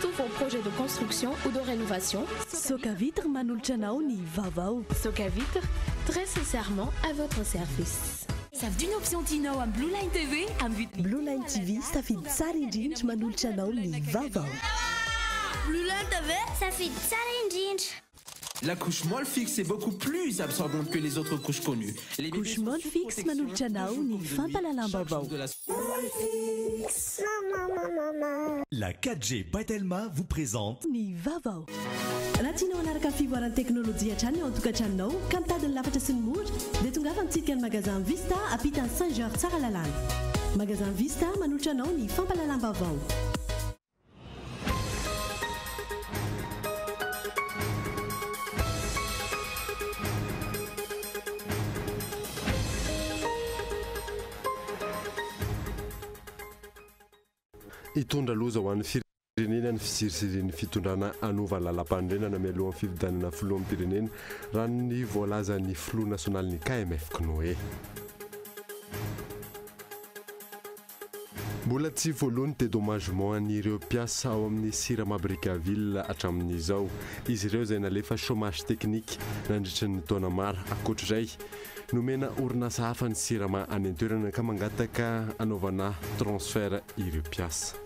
tous vos projets de construction ou de rénovation. Soka Vitre manolotra anao ny Vaovao. Soka Vitre, très sincèrement à votre service. Savy d'une option Tinao à Blue Line TV Blue Line TV safidy tsara indrindra manolotra anao ny Vaovao. Blue Line TV safidy tsara indrindra. La couche molle fixe est beaucoup plus absorbante que les autres couches connues. Les couche molle fixe manolotra anao ny fampalalam-baovao. La 4G Batelma vous présente ny Vaovao. Raha tianao hanaraka fivoaran'ny teknôlôjia hatrany ao an-tokantrano ka mitady ny lafatra sy ny mora dia tonga fa mitsidika ny magasin Vista ampitany Saint-Georges tsara lalàna. Magasin Vista manolotra anao ny fampalalam-baovao. Itondra loza ho an'ny firenena ny fisirisiriny fitondrana anova lalam-pandrenana mialohan'ny fifidianana filohan'ny pirenena raha ny voalazan'ny filoha nasionaly ny KMF Knoe. Mbola tsy voalohany dédommagement an'ireo mpiasa ao amin'ny Sirama Brickaville hatramin'izao. Izy ireo izay nalefa chômage technique nandritra ny taona mara. Ankoatr'izay nomena orinasa hafa ny Sirama any an-toerana ka mangataka anaovana transfert ireo mpiasa.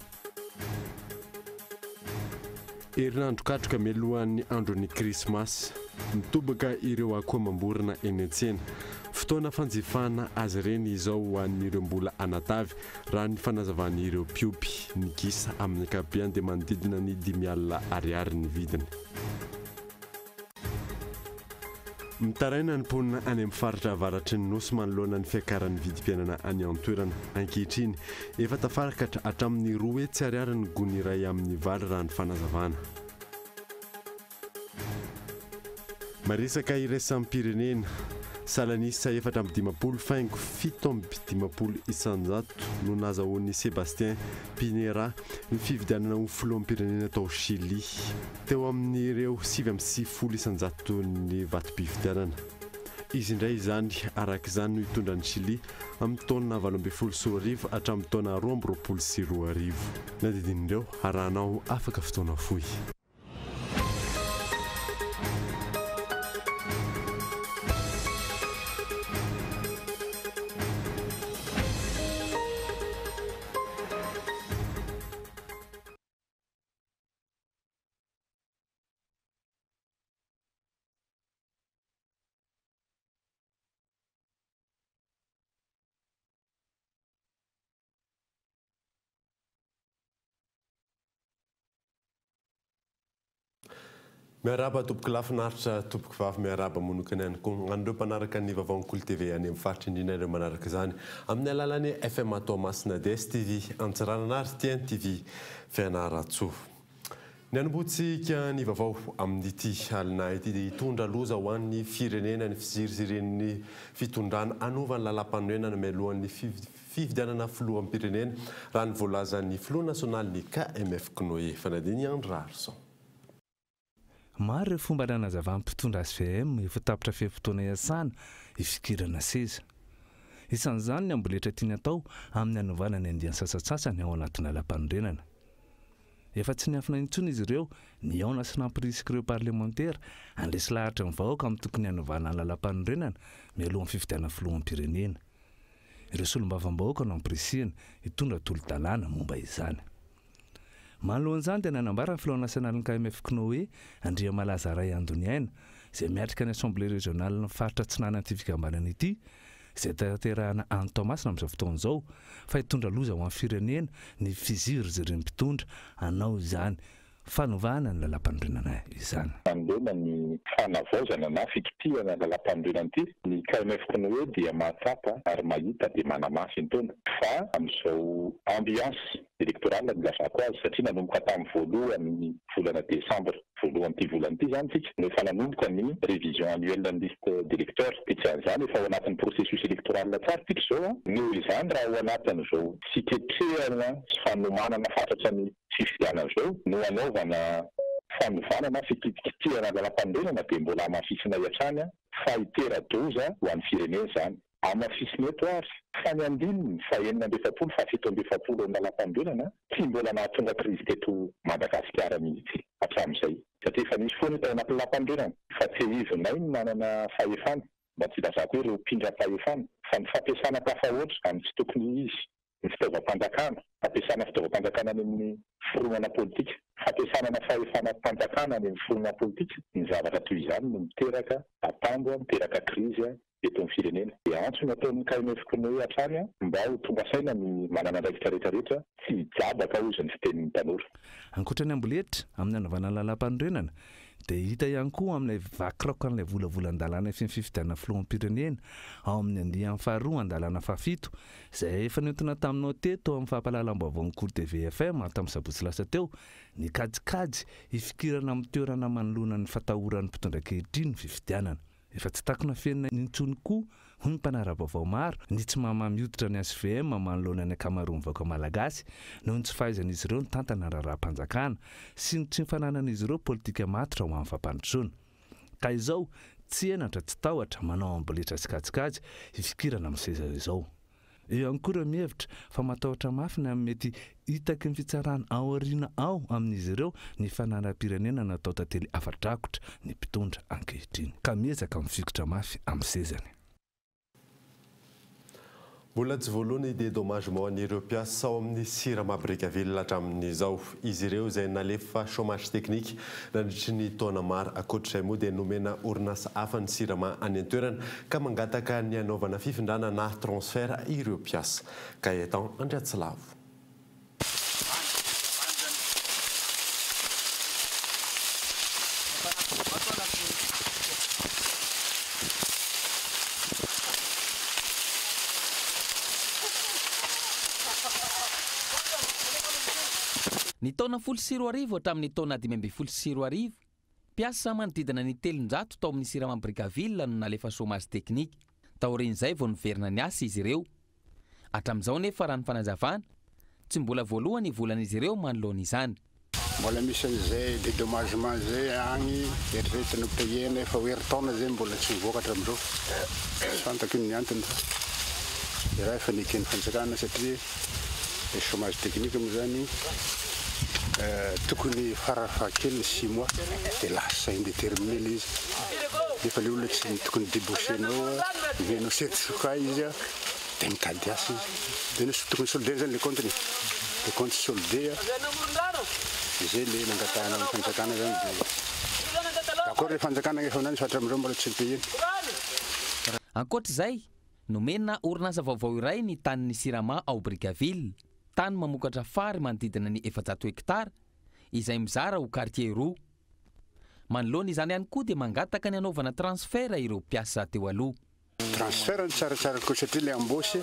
Herinandro katroka mialohan'ny andron'ny Krismasy mitobaka ireo akoho-mamborona eny an-tsena. Fotoana fanjifana azy ireny izao ho an'ireo mbola anatavy raha ny fanazavan'ireo mpiompy ny gisa amin'ny ankapobeny dia manodidina ny 5,000 ariary ny vidiny. Mitaraina ny mponina any amin'ny faritra avaratry ny nosy manoloana ny fiakaran'ny vidim-piainana any an-toerana. Ankehitriny efa tafaraka hatramin'ny 2 hetsy ariary ny gony iray amin'ny vary raha ny fanazavana. Maresaka iraisam pirenena salanisa 450 faingo 7,500 no nazahoan'ny Sébastien Pinera ny fividianana ho filohan'ny pirenena tao Chili teo amin'ireo 7,600 ny vatom-pividianana. Izy indray izany arak'izany no hitondran'ny Chili amin'ny taona 2024 hatramin'ny taona 2022. Na didin'ireo arahanao afaka fotoana fohy. Miaraba tompoko lafinaritra tompoko vavy miaraba monokana ihany koa andreo mpanaraka ny Vaovao Kolo TV any amin'ny faritra indrindra ireo manaraka izany amin'ny alalan'ny FM Toamasina DSTV Antsiranana ary TN TV Fianaratsoa. Ny anomboantsika ny Vaovao amin'ity alina ity dia hitondra loza ho an'ny firenena ny fisirisiriny fitondrana anova ny lalam-panorenana mialohan'ny fifidianana filohan'ny pirenena raha ny voalazan'ny filoha nasionaly ny KMF Knoe. Fanadiny Andra Arson. Maro ireo fomba nanazavaan'ny mpitondra SVM efa tapitra fiam-potoana iasana ifikirana seza. Isan'izany ny amboletra tiany atao amin'ny anovana ny andiany sasatsasany ao anatin'ny lalam-panorenana. Efa tsy niafina intsony izy ireo ny aona sy nampirisika ireo parlementaire andresy lahatra ny vahoaka amin'ny tokony anovana ny lalam-panorenana mialohan'ny fifidianana filohan'ny pirenena. Ireo solombavam-bahoaka no ampirisihana hitondra tolo-dalàna momba izany. Manoloan'izany dia nanambara ny filoha nasionaly ny KMF Knoe Andria Malaza Ray Andoniaina izay miatrika ny Assemblée régionale ny faritra Atsinana ity fikambanana ity izay tanterahana any Toamasina amin'izao fotoana izao fa hitondra loza ho an'ny firenena ny fiziry izy ireo mpitondra hanao izany fanovana ny lalam-panorenana izany. Andona ny fanavaozana na fikitihana lalam-panorenana ity ny KMF Knoe dia mahatsapa ary mahita dia manamafy ny taona fa amin'izao ambiance électorale nilazako azy satria nanomboka tamin'ny voalohan'ny volana Decembre voalohan'ity volana ity zany tsika no efa nanomboka ny révision annuelle ny liste d'électeurs ty tsy an'izany efa ao anatin'ny processus électoral tsara tika zao noho izany raha ao anatin'izao fiketrehana sy fanomanana fatratra ny fifidianana zao no anaovana fanovana na fikitikitihana lalam-panorenana dia mbola mahafisina iatrany fa hitera-doza ho an'ny firenena zany amafisiny eto ary fa ny andininy fa 9 fa 7 andalam-pandrenana tsy mbola nahatonga krizy teto Madagasikara mihitsy hatramin'izay satria efa nisy foana tao anaty lampandrenana fa tsy izinay ny manana fahefana mba tsy lazako hoe ireo mpindra fahefana fa ny fampiasana tafahoatra amin'ny tsy tokony izy ny fitaovam-panjakana fampiasana fitaovam-panjakana any amin'ny fironana politika fampiasana fahefana mpanjakana any amin'ny fironana politika ny zavatra toy izany no miteraka atambo miteraka krizy eto amin'ny firenena dia antso ny ataon'ny KMF hatrany mba ho tonga saina ny manana andraikitra rehetrarehetra tsy jabaka hozy ny fitenin'ny tanora. Ankoatrany amboletra amin'ny anaovana lalam-panorenana dia hita ihany koa amin'ilay vakirako an'ilay volavolan-dalàna fifidianana filoham-pirenena ao amin'ny andiany faharoa an-dalàna fahafito izay efa nentina taminao teto amin'ny fampahalalam-baovao Kolo TVFM tamin'ny sabotsy lasa teo ny kajikajy hifikirana amin'ny toerana manoloana ny fatahoran'ny mpitondra ankehitriny ny fifidianana. Efa tsy takona fenina nintsony koa ny mpanara-baovao maro ny tsy mamamy hoditra ny SVM manoloana ny akamaroan'ny vahoaka malagasy noho ny tsy fahaizan'izy ireo ny tantana raharaham-panjakana sy ny tsy fananan'izy ireo politika matotra ho amin'ny fampandrosoana. Ka izao tsy enatra tsy tahotra manao amboletra sy kajikajy hifikirana amin'ny seza izao. Eo ankora mihevitra fa matahotra mafy ny amin'ny mety hitaky ny fitsarana ao aoriana ao amin'izy ireo ny fananam-pirenena natao tantely afa-drakotra ny mpitondra ankehitriny ka miezaka mifikotra mafy amin'ny sezany. Mbola tsy voalohany dédommagement an'ireo mpiasa ao amin'ny sirama Brickaville hatramin'izao izy ireo izay nalefa chômage technique nandritry ny taona maro ankoatr'izay moa dia nomena orinasa hafa ny sirama any an-toerana ka mangataka ny anaovana fifindrana na transfert ireo mpiasa ka etan Andriatsilavo. Ny taona 10 hatramin'ny taona 2010 mpiasa manodidina ny 300 tao amin'ny sirama Brickaville no nalefa chômage technique taorian'izay vao niverina ny asa izy ireo. Hatramin'izao nefa raha ny fanazavana tsy mbola voalohany volan'izy ireo manoloana izany. Mbola misy an'izay dédommagement zay agny eritreretina payena efa herintaona zay mbola tsy mivoaka hatramin'izao tsy fantako ny antony fa raha efa nikeny fanjakana satria le chômage technique moa zany tokony farafakely 6 mois dia lasa indéterminé le izy nefa le olona tsy tokony débouchénao mivenao certificat izy dia mitady asa izy dia tokony soldé zany le compte le compte soldé izay le nangatahana amin'ny fanjakana zany dia d'accord le fanjakana efa nany fa hatramin'izao mbola tsy payena. Ankoatr'izay nomena orinasa vaovao iray ny tanin'ny sirama ao Brickaville tany mamokatra fary manodidina ny 400 hektara izay mizara ho quartier roa. Manoloana izany ihany koa dia mangataka ny anaovana transfert ireo mpiasa teo aloha. Transfert ny tsaratsara koa satria le embauche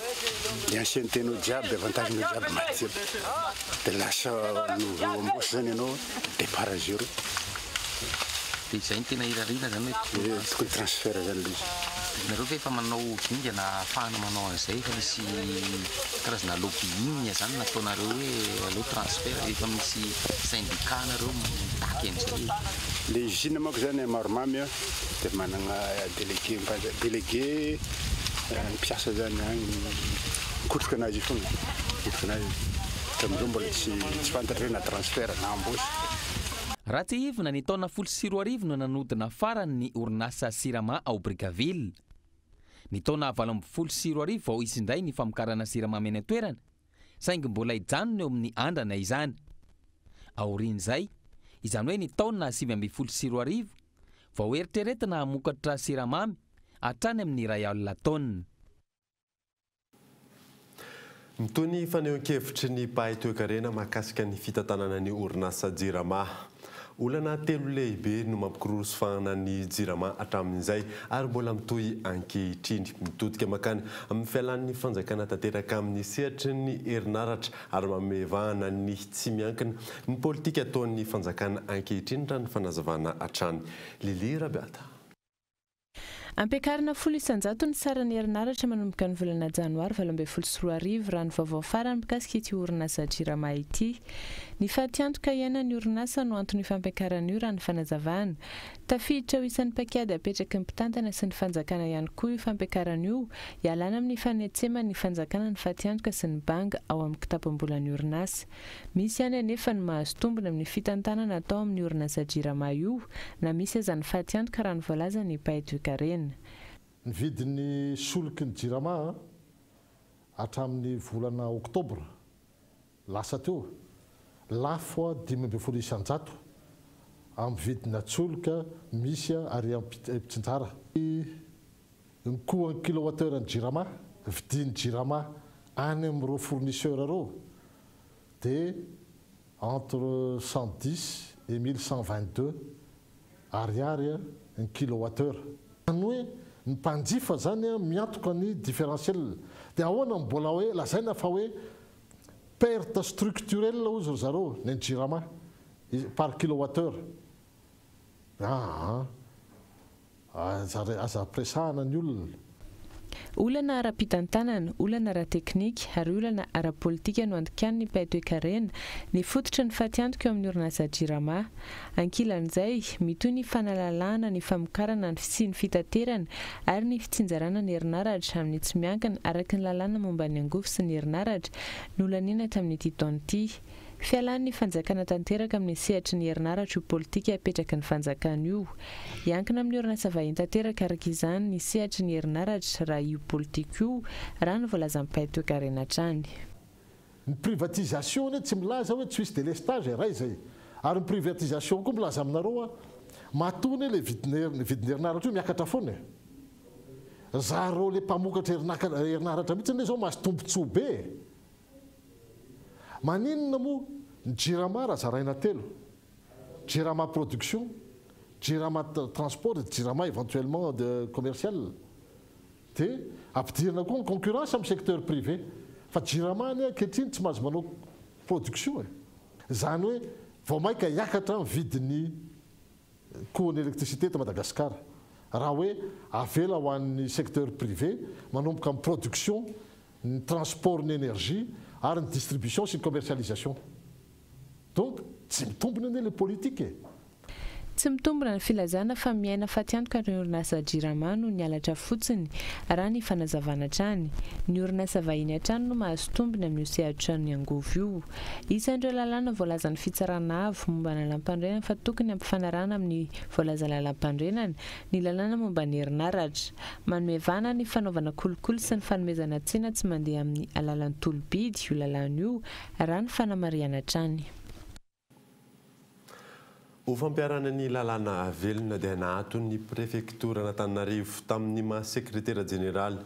le ancienneté-nao jiaby avantagenao jiaby maty dia lasa nouveau embauche zany ianao départ à zéro. Dia izay ny tena irarina zany hoe tokony transfert zany le izy. Nareo ve efa manao dingana ahafahana manao an'izay fa misy karazana lobbying zany nataonareo hoe aleo transfert efa misy syndicat nareo mitaky an'izay. Le usine manko zany maromamy dia manana délégué mpiasa zany agny mikotroka anazy foana mikotroka anazy hatramin'izao mbola tsy fantatra hoe na transfert na embauche. Raha tsy hivina ny taona 10 no nanodina farany ny orinasa sirama ao Brickaville. Ny taona 2010 vao isindray ny famokarana siramamy eny an-toerana saingy mbola hijanona eo amin'ny andrana izany. Aorian'izay izany hoe ny taona 2010 vao eritreretina hamokatra siramamy hatrany amin'ny iray alina taona. Mitony fanehoan-kevitry ny mpahay toe-karena mahakasika ny fitantanana ny orinasa jirama. Olana 3 lehibe no mampikoroso fahana ny jirama hatramin'izay ary mbola mitohy ankehitriny mitodika makany amin'ny fialan'ny fanjakana tanteraka amin'ny sehatry ny herinaratra ary mamevahana ny tsy miankina ny politika ataon'ny fanjakana ankehitriny raha ny fanazavana hatrany. Lili Rabiata. Ampiakarina 10 ny sarany herinaratra manomboka ny volana janoary 2024 raha ny vaovao farany mikasika ity orinasa jirama ity. Ny fahatiantoka iainany orinasa no antony fampiakarana io raha ny fanazavana. Tafiditra ho isan'ny pakiady apetraky ny mpitantana sy ny fanjakana ihany koa io fampiakarana io, ialana amin'ny fanetsema ny fanjakana ny fahatiantoka sy ny banga ao amin'ny kitapom-bolan'ny orinasa. Misy ihany anefa ny mahazo tombony amin'ny fitantanana atao amin'ny orinasa jirama io, na misy aza ny fahatiantoka raha ny voalaza ny paitoekarena. Ny vidin'ny solika ny jirama hatramin'ny volana oktobra lasa teo lafo 5,7 isanjato amin'ny vidina solika misy ary mpitsinjara. Ny coût kilowattheure ny jirama, vidin'ny jirama any amin'ireo fournisseur reo dia entre 110 et 1122 ariary ny kilowattheure. Any hoe ny mpanjifa zany miantoka ny différentiel dia ahoana mbola hoe lazaina fa hoe perte structurelle ozy zareo ny jirama par kilowattheure. Aza presahana ny olona. Olana ara-pitantanana, olana ara-teknika ary olana ara-politika no antokan'ny paitoekarena ny fototra ny fahatiantoka eo amin'ny orinasa jirama. Ankilan'izay mitoy ny fanalalana, ny famokarana sy ny fitaterana ary ny fitsinjarana ny herinaratra amin'ny tsy miankina araka ny lalàna momba ny angofo sy ny herinaratra no lanina tamin'ity taona ity. Fialan'ny fanjakana tanteraka amin'ny sehatry ny herinaratra io politika apetraky ny fanjakana io. Iankina amin'ny orinasa vahiny tanteraka araka izany ny sehatry ny herinaratra raha io politika io raha ny voalaza ny paitoekarena hatrany. Ny privatisation tsy milaza hoe tsy misy délestage raha izay. Ary ny privatisation koa milaza aminareo matony le vidin'ny herinaratra io miakatra foana. Zareo le mpamokatra herinaratra mihitsy le zao mahazo tombontsoa be. Maninona moa ny jirama raha zaraina telo, jirama production, jirama transport, jirama éventuellement de commercial. Dia ampidirana koa ny concurrence amin'ny secteur privé. Fa jirama ny ankehitriny tsy mahazo manao production. Zany hoe vao maika hiakatra ny vidin'ny coût-ny électricité eto Madagasikara. Raha hoe avela ho an'ny secteur privé manomboka amin'ny production, ny transport ny énergie ary ny distribution sy ny commercialisation. Donc tsy mitombona ane le politique. Tsy mitombona ny filazana fa miaina fahatiantoka ny orinasa jirama no ny alatra fotsiny raha ny fanazavana hatrany. Ny orinasa vahiny hatrany no mahazo tombony amin'ny sehatra ny angovo io. Isan'ireo lalàna voalaza ny fitsarana avo momba ny lalam-pandrenana fa tokony ampifanarana amin'ny voalaza lalam-pandrenana ny lalàna momba ny herinaratra. Manome vana ny fanaovana kolikoly sy ny fanomezana tsena tsy mandeha amin'ny alalan'ny tolobidy io lalàna io raha ny fanamariana hatrany. Ho fampiarana ny lalàna velona dia nahaton'ny prefektora n'Antananarivo tamin'ny maha-sekretera jeneraly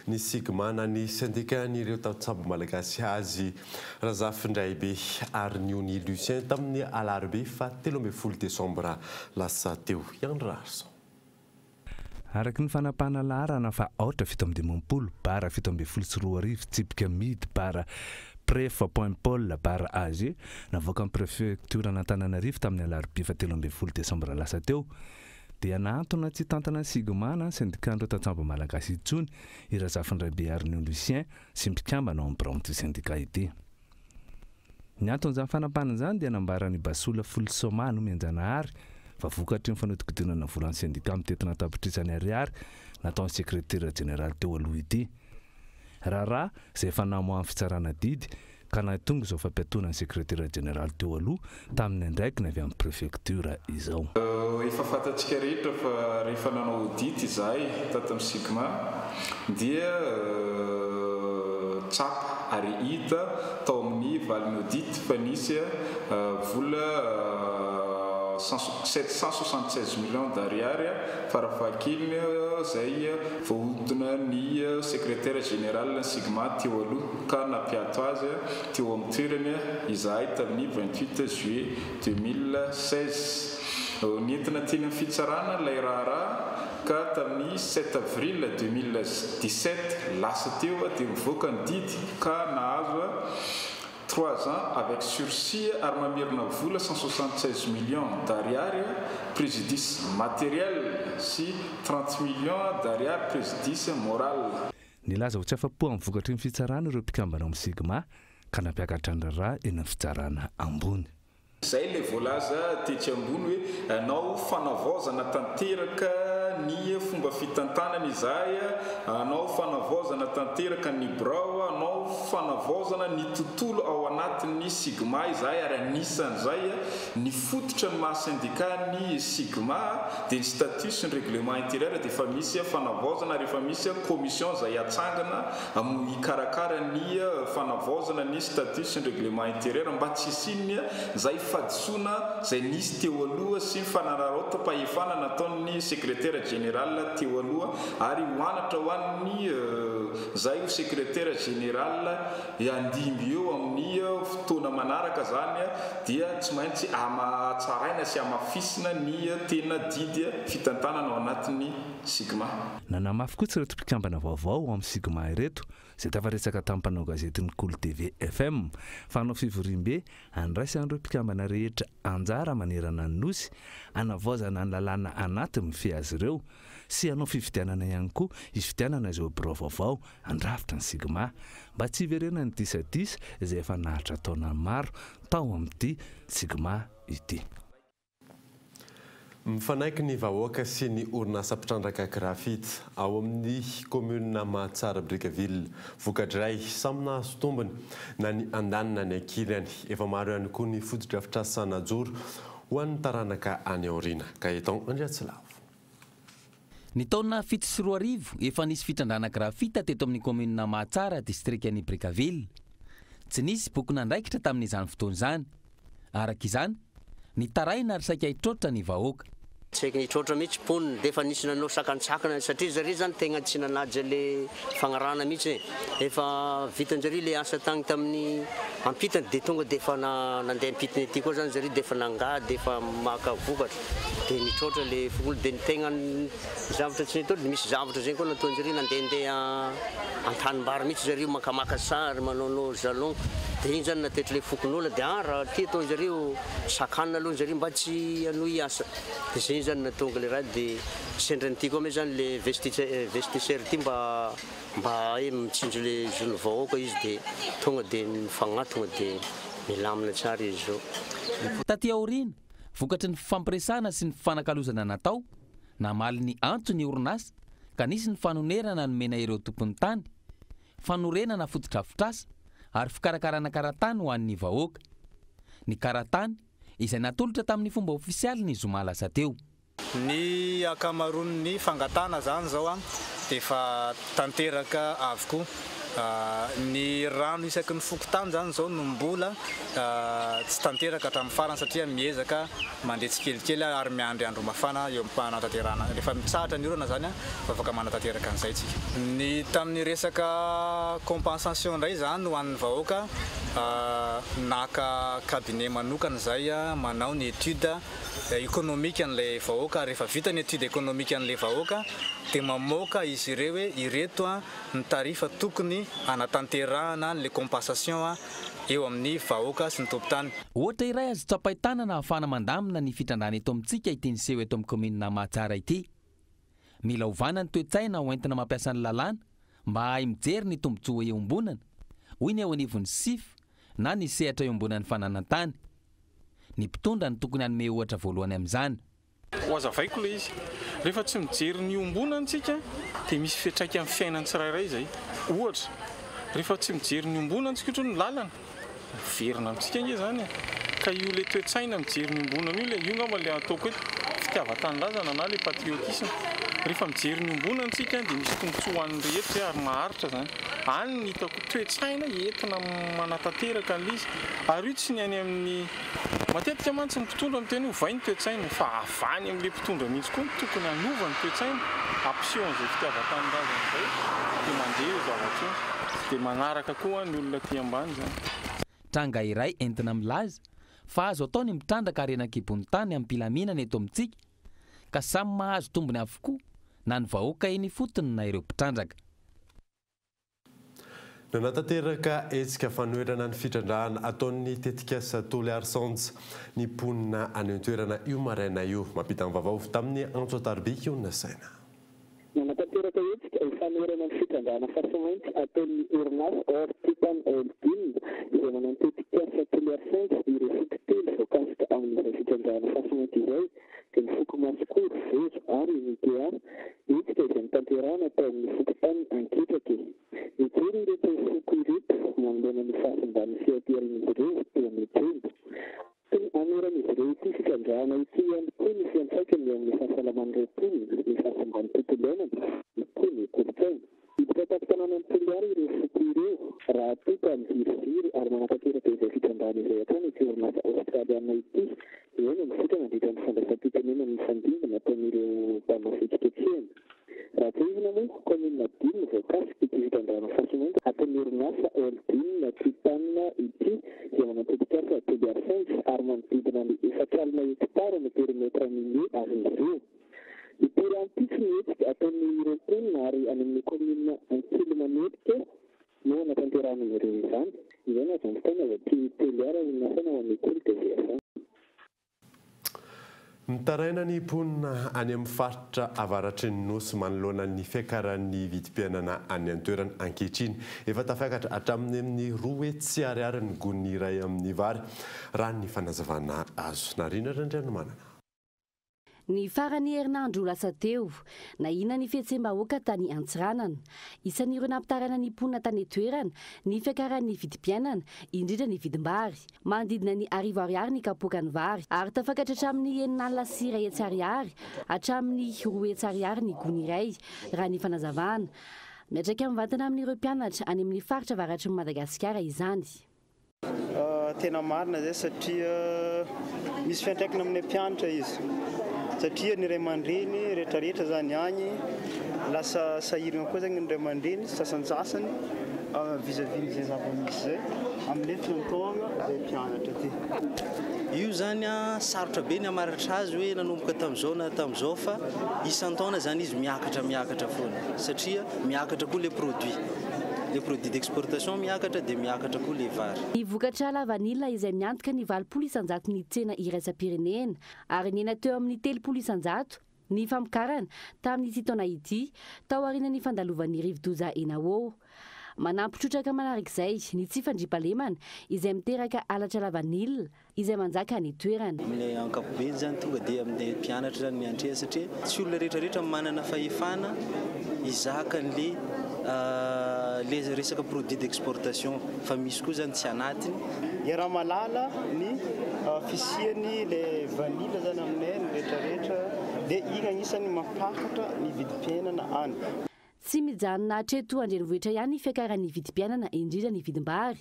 ny sigmana ny syndikan'ireo tatsabo malagasy azy Razafindraibe ary ny Lucien tamin'ny alarobia fa 13 Decembre lasa teo iandrarso. Araka ny fanapahana laharana fa aotra 17 bara 17 tsipika midy bara Préfa Point Paul bara AG navoaka amin'ny prefektura n'Antananarivo tamin'ny alarobia fa 13 Decembre lasa teo dia naantona tsy tantana sigmana syndikandro tatsabo malagasy itsony i Razafindraibe ary ny Lucien sy mpikambana ao amin'ny branche syndicat ity. Ny anton'izany fanapahana izany dia nambarany Basola Folsoma no Menjanahary fa vokatry ny fanodikodinana volan'ny syndicat mitetina tapitrisany ariary nataon'ny sekretera jeneraly teo aloha ity. Raha izay fanamo amin'ny fitsarana didy ka nahatonga izao fampiatoana ny sekretera jeneraly teo aloha tamin'ny andraikina avy amin'ny prefektura izao. Efa fantatsika rehetra fa rehefa nanao audit izahay tato amin'ny sigma dia tsapa ary hita tao amin'ny valin'ny audit fa nisy vola 776 millions d'ariary farafahakeliny izay voahodina ny sekretera général sigma teo aloha ka nampiato azy teo amin'ny toerany izahay tamin'ny 28 juillet 2016. Nentina teny amin'ny fitsarana ilay raharaha ka tamin'ny 7 avril 2017 lasa teo dia mivoaka ny didy ka nahazo 3 ans avec sursis ary mamerina vola 176 millions d'ariary préjudice matériel sy 30 millions d'ariary préjudice moral. Nilaza ho tsy afa-po amin'ny vokatry ny fitsarana ireo mpikambana amin'ny sigma ka nampiakatra andraraha eny amin'ny fitsarana ambony. Zay le voalaza tetsy ambony hoe anao fanavaozana tanteraka ny fomba fitantanana izay, anao fanavaozana tanteraka ny birao, anao fanavaozana ny tontolo ao anatin'ny sigma izay, ary anisan'izay ny fototra ny mahasindika ny sigma dia ny statut sy ny règlement intérieur dia efa misy fanavaozana rehefa misy commission izay atsangana hikarakara ny fanavaozana ny statut sy ny règlement intérieur mba tsy isinony izay fadisoana izay nisy teo aloha sy fanararaota-pahefana nataon'ny secrétaire général teo aloha, ary hoanatra ho an'ny zay ho secrétaire général andimby eo amin'ny fotoana manaraka zany dia tsy maintsy amatsaraina sy amafisina ny tena didy fitantanana ao anatin'ny sigma. Nanamafy koa tsireto mpikambana vaovao amin'ny sigma ireto izay tafaresaka tampanao gazetiny Kolo TV FM fa hanao fivorim-be andraisy andreo mpikambana rehetra anjara manerana ny nosy anavaozana ny lalàna anaty mifehy azy ireo sy hanao fifidianana ihany koa ifidianana izao birao vaovao andrafitra ny sigma mba tsy hiverena ny disadisa izay efa nahatra taona maro tao amin'ity sigma ity. Mifanaiky ny vahoaka sy ny orinasa mpitrandraka grafity ao amin'ny komuna Mahatsara Brickaville vokadray samy nahazo tombony na ny andanina ny ankilany efa maro ihany koa ny fotodrafitrasana joro ho an'ny taranaka any aoriana ka eton Andriatsilavo. Ny taona 7 efa nisy fitrandrana grafita teto amin'ny komuna Mahatsara distrikany Brickaville. Tsy nisy boky nandraikitra tamin'izany fotoana izany. Araka izany, ny taraina ary saika hitrotra ny vahoaka. Tsy haiko hitrotra mihitsy poniny dia efa nisy nanao sakantsakana satria zareo zany tegna tsy nanaja le fagnarana mihitsy efa vitanjareo le asa tagny tamin'ny ampitany dia tonga dia efa nandeha ampitany aty koa zany zareo dia efa nangady efa maka vokatra dia nitrotra le fokolo dia tegna zavatra tsy nitrotra dia misy zavatra zay koa nataonjareo nandehandeha an-tanimbary mihitsy zareo makamaka sary manaonao jalon dia iny zany natetry le fokon'olona dia raha ty ataonjareo sakanina aloha zareo mba tsy hanohy asa dia zay zany natonga le raha dia sendranyty koa me zany le vestisseur ty mba hoe mitsinjo le zony vahoaka izy dia tonga dia mifagnahy tonga dia milamina tsara izy zao. Taty aoriana vokatry ny fampiresana sy ny fanakalozana natao namaly ny antso ny orinasa ka nisy ny fanonerana nomena ireo tompony tany, fanorenana fotodrafitrasa ary fikarakarana karatany ho an'ny vahoaka. Ny karatany izay natolotra tamin'ny fomba ofisialy ny zoma lasa teo. Ny akamaroan'ny fangatana zany zao dia efa tanteraka avokoa. Ny rano isaky ny fokotany zany zao no mbola tsy tanteraka hatramin'ny farany satria miezaka mandeha tsikelikely ary miandry andro mafana eo ampanataterana. Rehefa mitsahatra ny orana zany fa afaka manatanteraka an'izay tsika. Ny tamin'ny resaka compensation indray zany ho an'ny vahoaka naka cabinet manokana zay manao ny étude économique an'ilay vahoaka. Rehefa vita ny étude économique an'ilay vahoaka dia mamoaka izy ireo hoe ireto ny tarifa tokony anatanterahana ny compensation eo amin'ny vahoaka sy ny tompon-tany. Ohatra iray azo tsapaitana na ahafahana mandamina ny fitrandrana eto amintsika ity niseho eto amin'ny komuna Mahatsara ity. Mila ovana ny toe-tsaina ho entina mampiasa ny lalàna mba hahay mijery ny tombotsoa eo ambonana, hoy ny eo anivon'ny sif na ny sehatra eo ambonan'ny fananan-tany. Ny mpitondra ny tokony hanome ohatra voalohany amin'izany. Ho azavaiko le izy rehefa tsy mijery ny ombonantsika dia misy fiatraika amin'ny fiainany tsirairay zay. Ohatra rehefa tsy mijery ny ombonantsika ohatra ny lalana verina amintsika nge zany ka io le toe-tsaina mijery ny ombonana io le io ngamba le ataoko hoe fitiavan-tanindrazana na le patriotisme. Rehefa mijery ny ombonantsika dia misy tombotsoa an'ny rehetra ary maharitra zany. Any ny hitako toe-tsaina entina manatanteraka an'izy ary io tsy ny any amin'ny matetika mantsy ny mpitondra miteny ho vai ny toe-tsaina fa avany amin'ilay mpitondra mihitsy koa tokony hanova ny toe-tsaina apsion izay fitiavan-tanindrazana zay dia mandeha zavatra dia manaraka koa ny olona ty ambany zany. Tranga iray entina milaza fa azo atao ny mitrandraka harenan-kibony tany amin'ny mpilaminana eto amintsika ka samy mahazo tombony avokoa na ny vahoaka eny fotony na ireo mpitrandraka. Nanatanteraka etsika fanoerana ny fitrandrahana ataon'ny tetikasa Toly Arsonja ny ponina any toerana io maraina io mampita ny vaovao tamin'ny Antsoatarby io nasaina. Nanatanteraka etsika fanoerana ny fitrandrahana fitsandrana fahasamaintsy ataon'ny orinasa ortipan oldim izay manantetikasa teliarsaintsy ireo fitotelo voakasika amin'izay fitsandrana fahasamaintsy izay dia mifoko masikory vezo ary nidea etsika izay mitanterana atao amin'ny fokotany anketraky mijery ireto foko ireto manoloana ny fahasamban'ny fiateran'izy ireo teo mijembo ameran'izy ireo ity fitsandrana ity ihany koa ny fiantraikany amin'ny fahasalaman'ireo mpony ny fahasamban'ny tontolo iainana ny mpony kolotsaina hiditra tafitanana amin'ny toliary ireo foko ireo raha toka miviriviry ary manakateraka izay fitsandrana izay hatrany ity orinasa australiana ity eny misika mandritra ny fandraisam-pitenena ny fandingana ataon'ireo mpanao fetsiketsehana raha tsy izina moa kominina dimy voakasika ity fitsandrana fahasamaintsy ataon'ny orinasa oldim titanina ity izay manantetikasa teliarsaintsy ary manodidina ny efatralina hekitara ny perimetra mine azy ireo ipirampitsy ny etsika ataon'ny ireo mponina ary any amin'ny komina ankily manetika no anatanterana ireo izany izay na azanfotaina va ty teliara nasana ho amin'ny kolo tvfan mitaraina ny mponina any amin'ny faritra avaratry ny nosy manoloana ny fiakaran'ny vidim-piainana any an-toerana ankehitriny efa tafiakatra hatramin'ny amin'ny roa hetsy ariary ny gony iray amin'ny vary raha ny fanazavana azo narina randrianomanana. Ny farany herinandro lasa teo na ina ny fihetsem-bahoaka tany Antsiranana isan'ireo nampitarana ny mponina tany toerana ny fiakaran'ny vidim-piainana indrindra ny vidim-bary manodidina ny 10 ariary ny kapokany vary ary tafakatra hatramin'ny 9 sy 1 hetsy ariary hatramin'ny 2 hetsy ariary ny gony iray raha ny fanazavana miatraka mivantana amin'ireo mpianatra any amin'ny faritra avaratry ny Madagasikara izany. Tena marina zay satria misy fiantraikana amin'ny mpianatra izy satria ny ray aman-dreny rehetrarehetra zany agny lasa sahirana koa zany ny ray aman-dreny sasantsasany vis-à-vis zay zava-misy zay amin'ny fiantohana zay mpianatra ty. Io zany sarotra be ny amaratra azy hoe nanomboka tamin'izao na tamin'izao fa isan-taona zany izy miakatra foana satria miakatra koa les produits d'exportation miakatra dia miakatra koa le vary. Ny vokatra lavanila izay miantoka ny 20 isanjato ny tsena iraisam-pirenena ary nena teo amin'ny 30 isanjato ny famokarana tamin'ity taona ity tao aoriana ny fandalovan'ny rivo-doza ENAO. Manampitrotraka manarak'izay ny tsy fandriampahalemana izay miteraka halatra lavanila izay manjaka ny toerana. Amin'ny ankapobeny zany tonga dia amin'ny mpianatra zany miantrehana satria tsy olona rehetrarehetra manana fahefana izaka le resaka produit d'exportation fa misy koa zany tsy anatiny. Raha malala ny fisiany le vanila zany aminay ny rehetrarehetra dia iny anisany mampakatra ny vidim-piainana any. Tsy mijanona hatreto andrenivohitra ihany ny fiakaran'ny vidim-piainana indrindra ny vidim-bary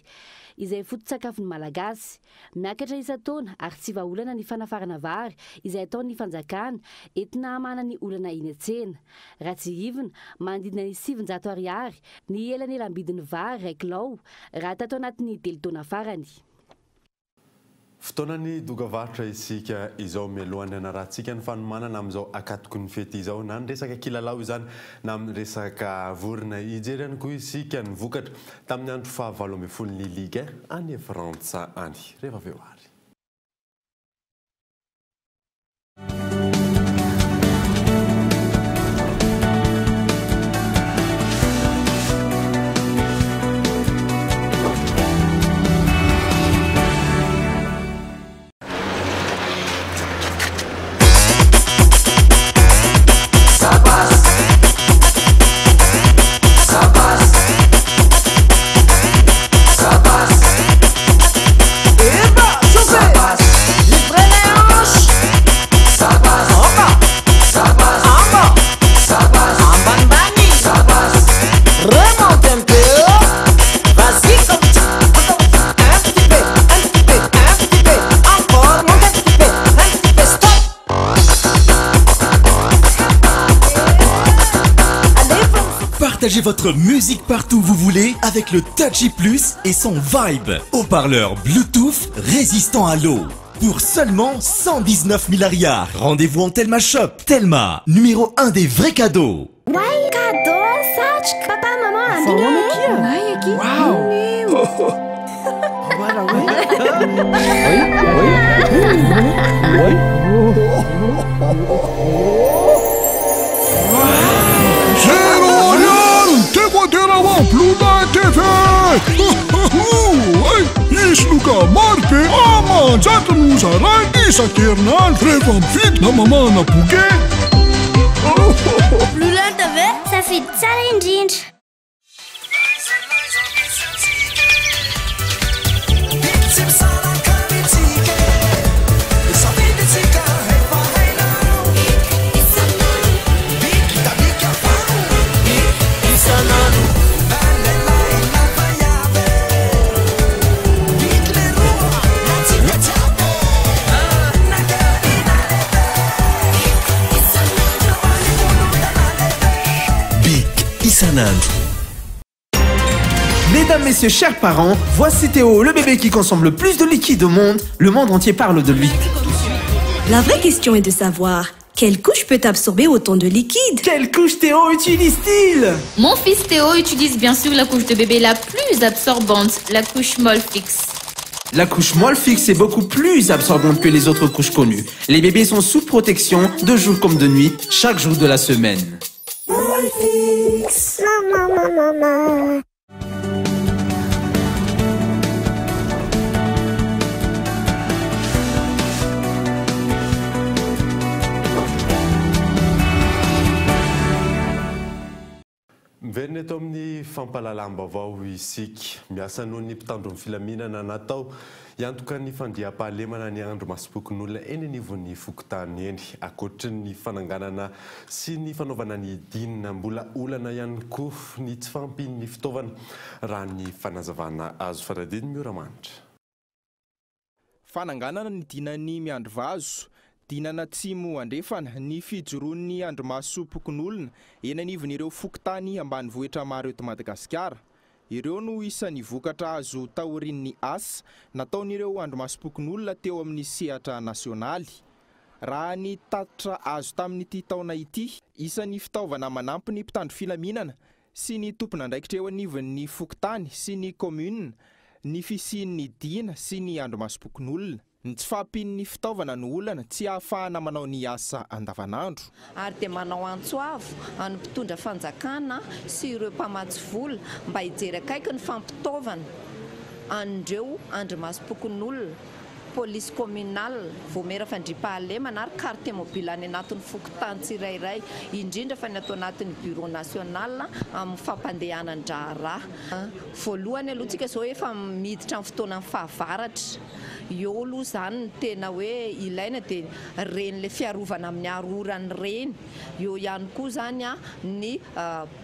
izay foto-tsakafon'ny malagasy miakatra isan-taona ary tsy vahaolana ny fanafarana vary izay ataon'ny fanjakana entina hamana ny olana eny an-tsena raha tsy ivina manodidina ny 700 ariary ny elanelam-bidin'ny vary 1 kilao raha tato anatin'ny 3 taona farany. Fotoanany dogavarotra isika izao mialohan'ny anarantsika ny fanomanana amin'izao akatoko ny fety izao na ny resaka kilalao izany na amin'ny resaka vorona ijery ihany koa isika ny vokatra tamin'ny andro faha 18 Ligue 1 any Frantsa any rehefa avy eo ary. Partagez votre musique partout où vous voulez avec le Touchy Plus et son Vibe. Haut-parleur Bluetooth résistant à l'eau. Pour seulement 119 milliards. Rendez-vous en Telma Shop. Telma, numéro 1 des vrais cadeaux. Ouais, cadeau, ça, papa, maman, Wow. Voilà, Misy loka maro be amanjatra no zaray isan-kerinandro rehefa mividy na mamana bouquet. Blue lente ve safidy tsara indrindra. Mesdames, messieurs, chers parents, voici Théo, le bébé qui consomme le plus de liquide au monde. Le monde entier parle de lui. La vraie question est de savoir, quelle couche peut absorber autant de liquide? Quelle couche Théo utilise-t-il? Mon fils Théo utilise bien sûr la couche de bébé la plus absorbante, la couche molle fixe. La couche molle fixe est beaucoup plus absorbante que les autres couches connues. Les bébés sont sous protection de jour comme de nuit, chaque jour de la semaine. Molle fixe. Maman. Miverina eto amin'ny fampalalam-baovao isika miasa noho ny mpitandro ny filaminana natao iantoka ny fandriam-pahalemana ny andro masopokin'olona eny anivon'ny fokontany eny akoatry ny fananganana sy ny fanaovana ny dinina mbola olana ihany koa ny tsy fampin'ny fitaovana raha ny fanazavana azo faradiny mioramanitra. Fananganana ny dinany miandro vazo dinana tsy mo andrefana ny fijoroan'ny andro masopokin'olona eny anivon'ireo fokontany ambanivohitra maro eto Madagasikara. Ireo no isan'ny vokatra azo tahorin'ny asa nataon'ireo andro masopokin'olona teo amin'ny sehatra nasionaly. Raha ny tatitra azo tamin'ity taona ity, isan'ny fitaovana manampy ny mpitandro filaminana sy ny tompon'andraikitra eo anivon'ny fokontany sy ny commune, ny fisian'ny dina sy ny andro masopokin'olona. Ny tsy fahampian'ny fitaovana no olana tsy ahafahana manao ny asa andavanandro. Ary dia manao antsoavo any mpitondra fanjakana sy ireo mpamatsy vola mba hijery akaiky ny fampitaovana andreo andro masopokin'olona, polisy communale, vomera fandriam-pahalemana ary carte mobile any anatin'ny fokontany tsirairay, indrindra fa ny atao anatin'ny bureau national amin'ny fampandehanan-draharaha. Voalohany aloha tsika zao efa miditra amin'ny fotoanan'ny fahavaratra. Eo aloha zany tena hoe ilaina dia reny le fiarovana amin'ny arorany reny. Eo ihany koa zany ny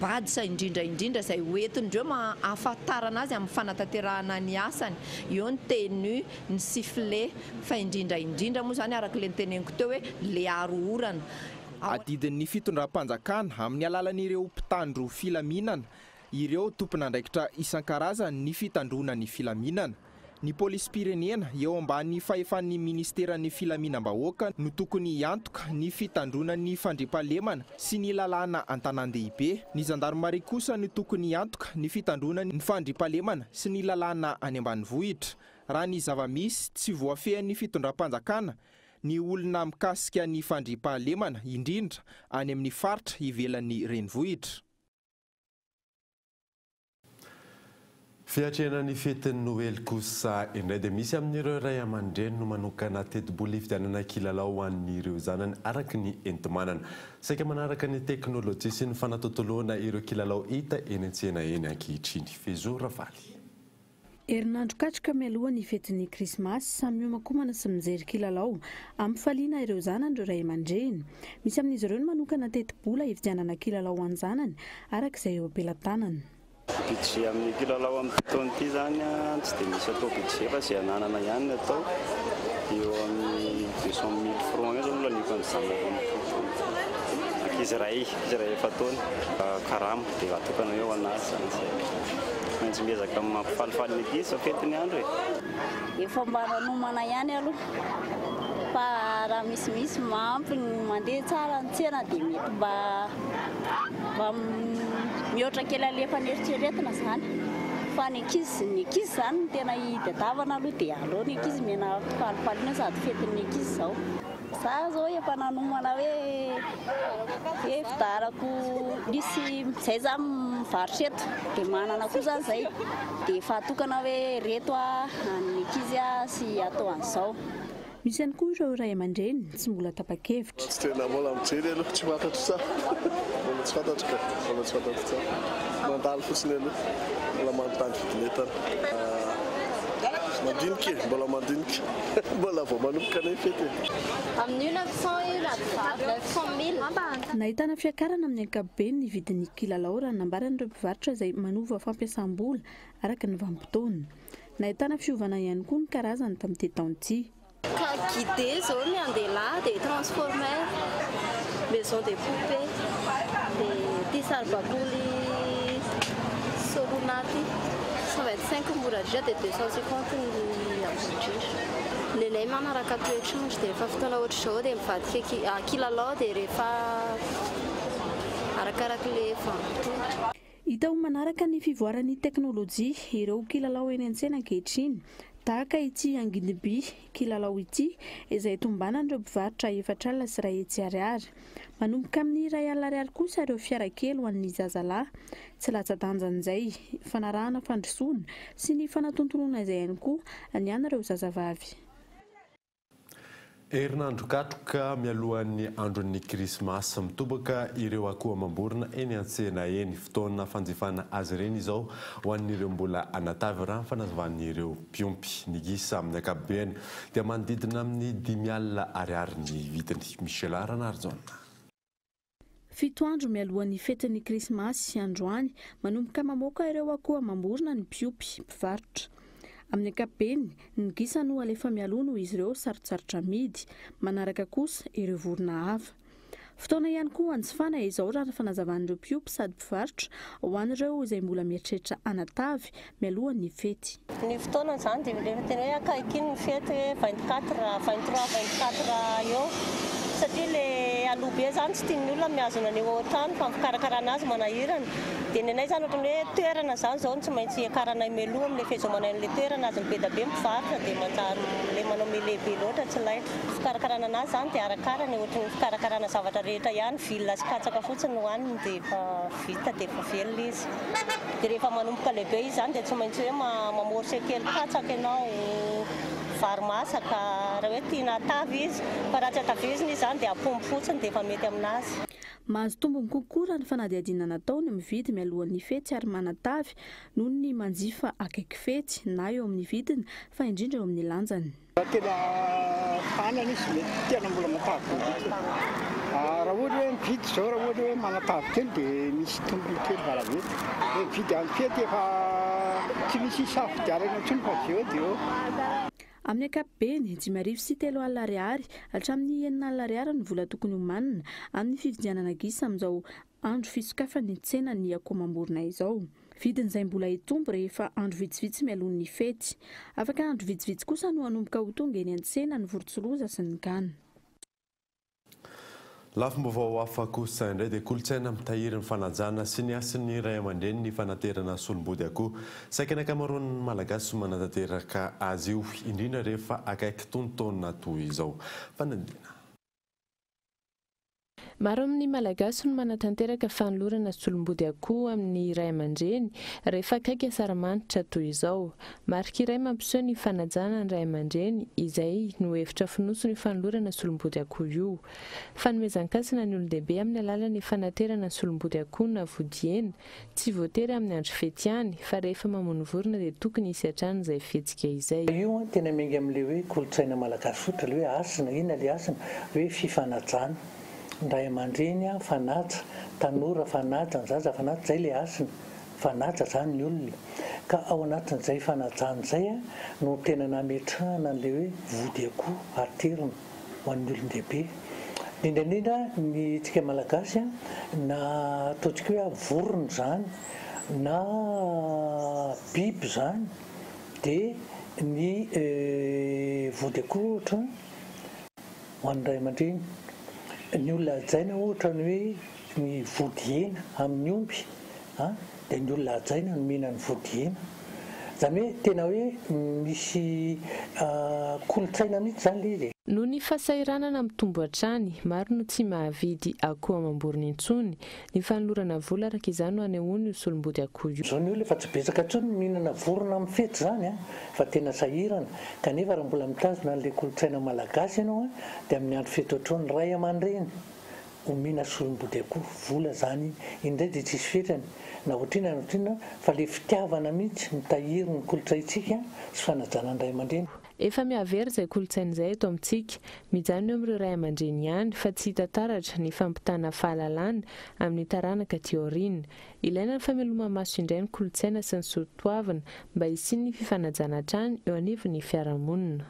badsa indrindra izay hoentindreo ahafantarana azy amin'ny fanatanterahana ny asany. Eo ny tenue, ny sifflet, fa indrindra moa zany araka le niteneniko teo hoe le arorana. Adidin'ny fitondram-panjakana amin'ny alalan'ireo mpitandro filaminana, ireo tompon'andraikitra isan-karazany ny fitandrona ny filaminana. Ny polis-pirenena eo ambany fahefan'ny ministeran'ny filaminam-bahoaka no tokony iantoka ny fitandrona ny fandriam-pahalemana sy ny lalàna an-tanan-dehibe. Ny zandarmaria kosa no tokony iantoka ny fitandrona ny fandriam-pahalemana sy ny lalàna any ambanivohitra. Raha ny zava-misy tsy voafehan'ny fitondram-panjakana, ny olona mikasika ny fandriam-pahalemana indrindra any amin'ny faritra ivelan'ny renivohitra. Fiatrena ny fetin'ny Noely kosa indray dia misy amin'ireo ray aman-dreny no manokana teti-bola hividianana kilalao ho an'ireo zanany araka ny enti-manana. Saika manaraka ny teknôlôjia sy ny fanatotoloana ireo kilalao hita eny an-tsena eny ankehitriny. Fezora Valy. Herinandro katrika mialoha ny fetin'ny krismasy, samy miomakomana sy mijery kilalao ampifaliana ireo zanany ireo ray aman-dreny. Misy amin'izy ireo no manokana teti-bola hividianana kilalao ho an'ny zanany arak'izay eo ampelantanany. Budget amin'ny kilalao amin'ny fotoana ity zany tsy dia misy atao budget fa izay ananana ihany no atao. Eo amin'ny 200 000 francs zao no lalifany zanako ankizy ray efa taona karama dia atokana eo anazy zany. Maintsy miezaka amin'ny mampifalifaly ny ankizy sa fetiny andro e. Efa mba nanomana ihany aloha. Fa raha misy mampy mandeha tsara ny tsena dia mety mba mihoatra kely alefa ny eritreretina zany. Fa ny ankizy zany no tena hitadiavana aloha dia aleo ny ankizy mena falifaliana sady fetin'ny ankizy zao. Za zao efa nanomana hoe fidarako nisy zay za mivarotra eto dia manana koa zany izay dia efa atokana hoe reto ny ankizy sy atao an'izao. Misy ihany koa ireo ray aman-dreny tsy mbola tapa-kevitra. Tsy tena mbola mijery aloha tsy fantatro tsara. Mbola tsy fantatro ka. Mbola tsy fantatro tsara. Mandalo fotsiny aloha. Mbola manontany vidin'entana. Mandinika mbola mandinika. Mbola vao manomboka ny fety. Amin'ny 900 Nahitana fiakarana amin'ny ankapobeny ny vidin'ny kilalao raha nambaran'ireo mpivarotra izay manova fampiasam-bola araka ny vanim-potoana. Nahitana fiovana ihany koa ny karazany tamin'ity taona-ity. Guidé zao ny andelahy dia transformer, maison de poupée, dia saribakoly solonaty 125 mora dritra dia 250 ny ambodritra. Nenay manaraka toetrandro dia rehefa fotoana ohatra izao dia mivadika kilalao dia rehefa arakarak'ilay vanim-potoana. Hita ho manaraka ny fivoaran'ny teknôlôjia ireo kilalao eny an-tsena ankehitriny. Tahaka ity angidimby kilalao ity izay tombanan'ireo mpivarotra 4 alina sy 2 hetsy ariary. Manomboka amin'ny 2 alina ariary kosa ireo fiara kely ho an'ny zazalahy. Tsy latsa-danjan'izay fanarahana fandrosoana sy ny fanatontonoana izay ihany koa ny an'ireo zazavavy. Herinandro katroka mialohan'ny andron'ny krismasy mitoboka ireo akoho amam-borona eny an-tsena eny. Fotoana fanjifana azy ireny izao ho an'ireo mbola anatavy raha ny fanaovan'ireo mpiompy. Ny gisa amin'ny ankapobeny dia manodidina amin'ny 5 alina ariary ny vidiny. Michel Aranarzona. 7 andro mialohan'ny fetin'ny krismasy androany manomboka mamoaka ireo akoho amam-borona ny mpiompy mpivarotra. Amin'ny ankapobeny ny gisa no alefa mialoha noho izy ireo sarotsarotra amidy, manaraka kosa ireo vorona hafa. Fotoana ihany koa anjifana izao raha fanazavan'ireo mpiompy sady mpivarotra ho an'ireo izay mbola mieritreritra anatavy mialohan'ny fety. Ny fotoana izany dia rehefa tena hoe akaiky ny fety 24, 23, 24 eo. Satria ilay aloha be izany tsy tian'ny olona miazona ny ohatrany fa fikarakarana azy manahirana. Dia nenay izany ohatran'ny hoe toerana izany izao tsy maintsy akaranay mialoha amin'ilay fihazomanay an'ilay toerana azy be da be mivarotra dia manjary ilay manao lehibe loatra tsy laitra. Fikarakarana anazy izany dia arakarany ohatran'ny fikarakarana zavatra rehetra ihany, villa sy katsaka fotsiny hoaniny dia efa vita dia efa velona izy. Dia rehefa manomboka lehibe izy izany dia tsy maintsy hoe mamorose kely katsaka ianao vary masaka raha hoe tiana atavy izy, fa raha tsy ataviziny izy izany dia ampombo fotsiny dia efa mety aminazy. Mahazo tombony kokoa raha ny fanadihadiana nataony mividy mialohan'ny fety ary manatavy noho ny manjifa akaiky fety na eo amin'ny vidiny fa indrindra eo amin'ny lanjany. Tena tanana izy mety tena mbola matavy. Raha ohatra hoe mividy izao raha ohatra hoe manatavy kely dia misy tombony kely varavety. Dia mividy amin'ny fety efa tsy misy safidiarana intsony fa avy eo dia eo. Amin'ny ankapobeny 5,3 alina ariary hatramin'ny 9 alina ariary ny vola tokony homanina amin'ny fividianana gisa amin'izao andro fisokafan'ny tsena ny akoho amam-borona izao. Vidin'izay mbola hitombo rehefa andro vitsivitsy mialohan'ny fety. Afaka andro vitsivitsy kosa no hanomboka ho tonga eny an-tsena ny vorontsiloza sy ny gana. Lafim-baovao hafa kosa indray dia kolontsaina mitahiry ny fanajana sy ny asin'ny ray aman-dreny ny fanaterana solom-body akoho. Saika ny ankamaroan'ny malagasy manatanteraka azy io indrindra rehefa akaiky tontaona toy izao. Fanadina. Maro amin'ny malagasy no manatanteraka fanolorana solom-body akoho amin'ny ray aman-dreny rehefa akaiky asaramanitra toy izao. Marika iray mampiseho ny fanajana ny ray aman-dreny izay no hevitra fonosony fanolorana solom-body akoho io. Fanomezan-kasina ny olon-dehibe amin'ny alalan'ny fanaterana solom-body akoho na vodiena tsy voatery amin'ny andro fety ihany fa rehefa mamono vorona dia tokony hisy hatrany izay fihetsika izay. Io tena mengy amin'ilay hoe kolontsaina malagasy fotra ilay hoe asina ina ilay asina hoe fifanajana. Ny ray aman-dreny fanaja, tanora fanaja, ny zaza fanaja, izay ilay asina. Fanaja izany ny olona. Ka ao anatin'izay fanajana izay no tena nametrahana an'ilay hoe vody akoho aterina ho an'ny olon-dehibe. Indrindra ny tsika malagasy na ataontsika hoe vorona izany na biby izany dia ny vody akoho ohatra ho an'ny ray aman-dreny. Ny olona hajaina ohatra ny hoe ny vody hena amin'ny omby dia ny olona hajaina no mihinana vody hena. zany hoe tena hoe misy kolotsaina mihitsy zany le izy noho ny fahasahiranana mitombo hatrany maro no tsy mahavidy akoho amam-borona intsony ny fanolorana vola araka izany no anehoany solombody akoho io zao ny olo efa tsy betsaka ntsony mihinana vorona amin'ny fety zany a fa tena sahirana kanefa raha mbola mitazona n'le kolotsaina malagasy ianao a dia amin'ny andro fety ohatrony ray aman-dreny omina solombody akoho vola zany indray dia tsisy fetrany na ohatrina fa le fitiavana mihitsy mitahiry ny kolotsaintsika sy fanajana ny ray aman-dreny efa mihavery izay kolotsaina izay eto amintsika mijano eo amin'ireo ray aman-dreny ihany fa tsy hita taratra ny fampitana fahalalana amin'ny taranaka teorina ilaina ny fameloma maso indray ny kolotsaina sy ny soatoavana mba hisiany ny fifanajana hatrany eo anivon'ny fiarahamonina.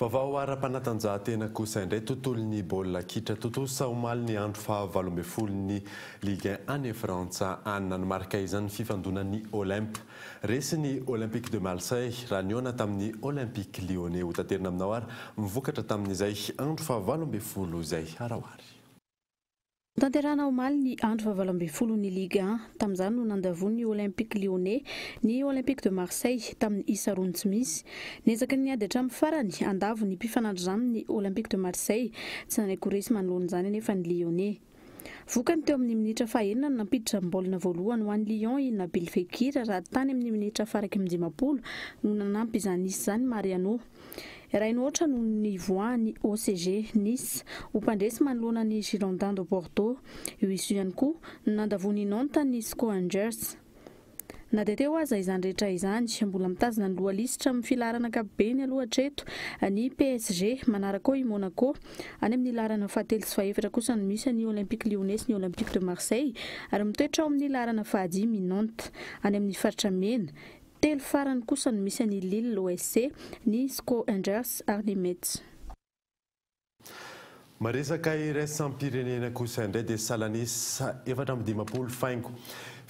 Vaovao ara-panatanjahantena kosa indray tontolon'ny baolina kitra totosa omaly ny andro faha-18 ny Ligue 1 any Frantsa anona ny marika izany fifandonan'ny Olympe resy ny Olympique de Marseille raha niona tamin'ny Olympique Lyonnais ho tanterina aminao ary mivokatra tamin'izay andro faha-18 izay arahoary. Tanterana omaly ny andro faha-18 ny Ligue 1 tamin'izany no nandavony ny Olympique Lyonnais ny Olympique de Marseille tamin'ny isa roa tsy misy niezaka ny ady hatramin'ny farany andavo ny mpifanandro izany ny Olympique de Marseille tsy nanaiky manoloana izany anefa ny Lyonnais vokany teo amin'ny minitra fahaenina no nampiditra baolina voalohany ho an'ny Lyon ina Belfekira raha tany amin'ny minitra faraka amin'ny 10 no nanampy izany isy izany Mariano raha ohatra no ny voany OCG Nice ho mpandresy manoloana ny Girondins de Bordeaux io izy ihany koa nandavony Nantes ny SCO Angers na dia teo aza izany rehetra izany mbola mitazona ny lohalisitra amin'ny filarana ankapobeny aloha hatreto ny PSG manaraka koa i Monaco any amin'ny larana fahatelo sy fahefatra kosa no misy ny Olympique Lyonnais ny Olympique de Marseille ary mitoetra ao amin'ny larana fahadimy Nantes any amin'ny faritra mena telo farany kosa no misy ny Lille l'OSC ny SCO Angers ary ny Metz. Maresaka iraisam-pirenena kosa indray dia Salanisa 450 faingo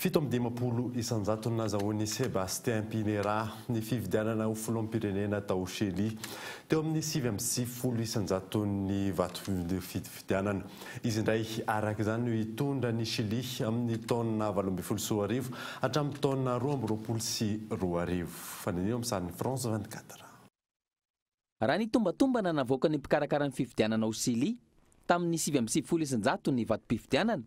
750 isanjato nazahoan'ny Sébastien Pinera ny fividianana ho filoham-pirenena tao Chili teo amin'ny 750 isanjato ny vato fividianana izy indray araka izany no hitondra ny Chili amin'ny taona 2024 hatramin'ny taona 2022 fananio amin'ny sariny France 24. Raha ny tombatombana navoaka ny mpikarakara ny fividianana ao Chili tamin'ny 750 isanjato ny vatom-pividianana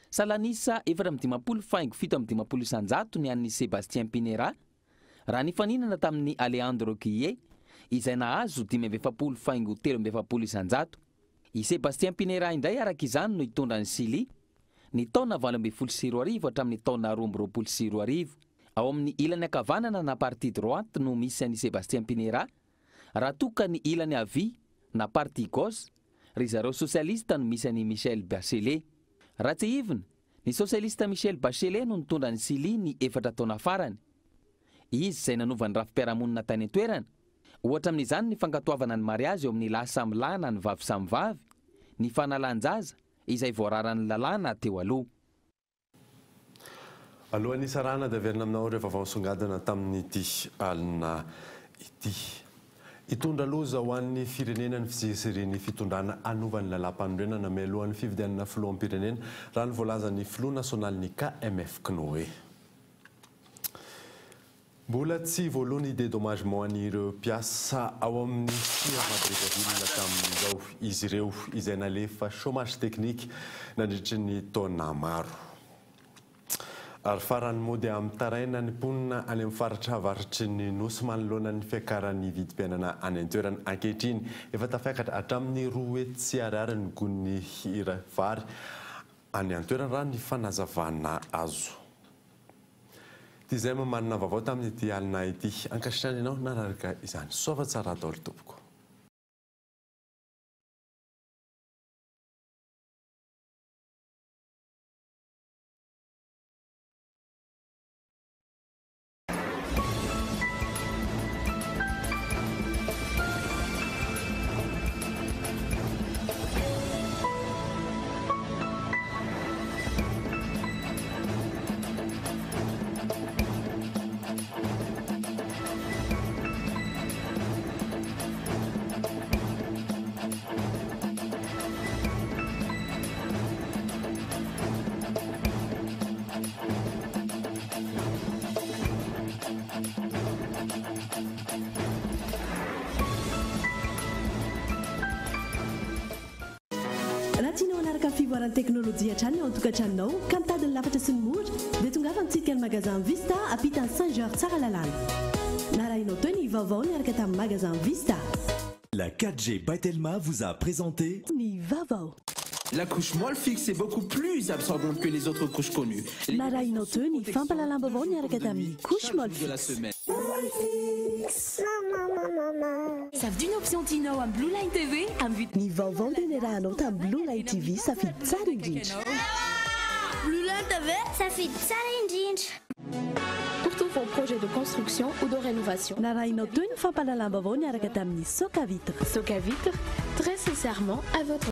Salanisa 450 faingo 750 isanjato ny an'ny Sébastien Pinera raha ny faninana tamin'ny Alejandro Guillet izay nahazo 550 faingo 350 isanjato i Sébastien Pinera indray araka izany no hitondra ny Chili ny taona 2022 hatramin'ny taona 2022 ao amin'ny ilany ankavanana na partie droite no misy an'i Sébastien Pinera raha toka ny ilany havia na partie gauche ry zareo socialiste no misy an'i Michel Bachelet raha tsy hivina ny socialiste Michel Bachelet no nitondra ny Chili ny 4 taona farany izy izay nanovany rafi-piarahamonina tany an-toerana ohatra amin'izany ny fankatoavana ny mariazy eo amin'ny lahy samy lahy na ny vavy samy vavy ny fanalan-jaza izay voararan'ny lalàna teo aloha. Alohan'ny sarana dia averina aminao rehefa vaovao-songadina tamin'ity alina ity. Itondra loza ho an'ny firenena ny fizesireny fitondrana anovan'ny lalam-panorenana mialohan'ny fividianana filoham-pirenena raha ny voalazan'ny filoha nasional'ny KMF Knoe. Mbola tsy voalohany dédommagement an'ireo mpiasa ao amin'ny Sierra tamin'izao izy ireo izay nalefa chômage technique nandritry ny taona maro. Ary farany moa dia amin'ny taraina ny mponina any amin'ny faritra avaritry ny nosy manoloana ny fiakaran'ny vidim-piainana any an-toerana ankehitriny efa tafiakatra hatramin'ny 2 hetsy sy ariary ny gony hira vary any an-toerana raha ny fanazavana azo. Izay manana vaovao tamin'ity alina ity ankasitrany ianao nararaka izany soava tsara daholo tompoko. miaraka fivoaran'ny teknôlôjia hatrany ao an-tokantranonao ka mitadiny lafatra sy ny mora dia tongafantsika ny magasin Vista ampitany Saint-Georges tsara lalàna. Narahinao teo ny vaovao niaraka tamin'ny magasin Vista. La 4G Batelma vous a présenté Ni Vaovao. La couche molle fixe est beaucoup plus absorbante que les autres couches connues. Narahinao teo ny fampalalam-baovao niaraka tamin'ny couche molle de la semaine. Savent d'une option Tino en Blue Line TV Ny vaovao dia niarahanao tamin'ny Blue Line TV safidy tsara indrindra. Blue Line TV, safidy tsara indrindra. Pour tous vos projets de construction ou de rénovation. Narahinao teo ny fampalalam-baovao niaraka tamin'ny Soka Vitre. Soka Vitre, très sincèrement à votre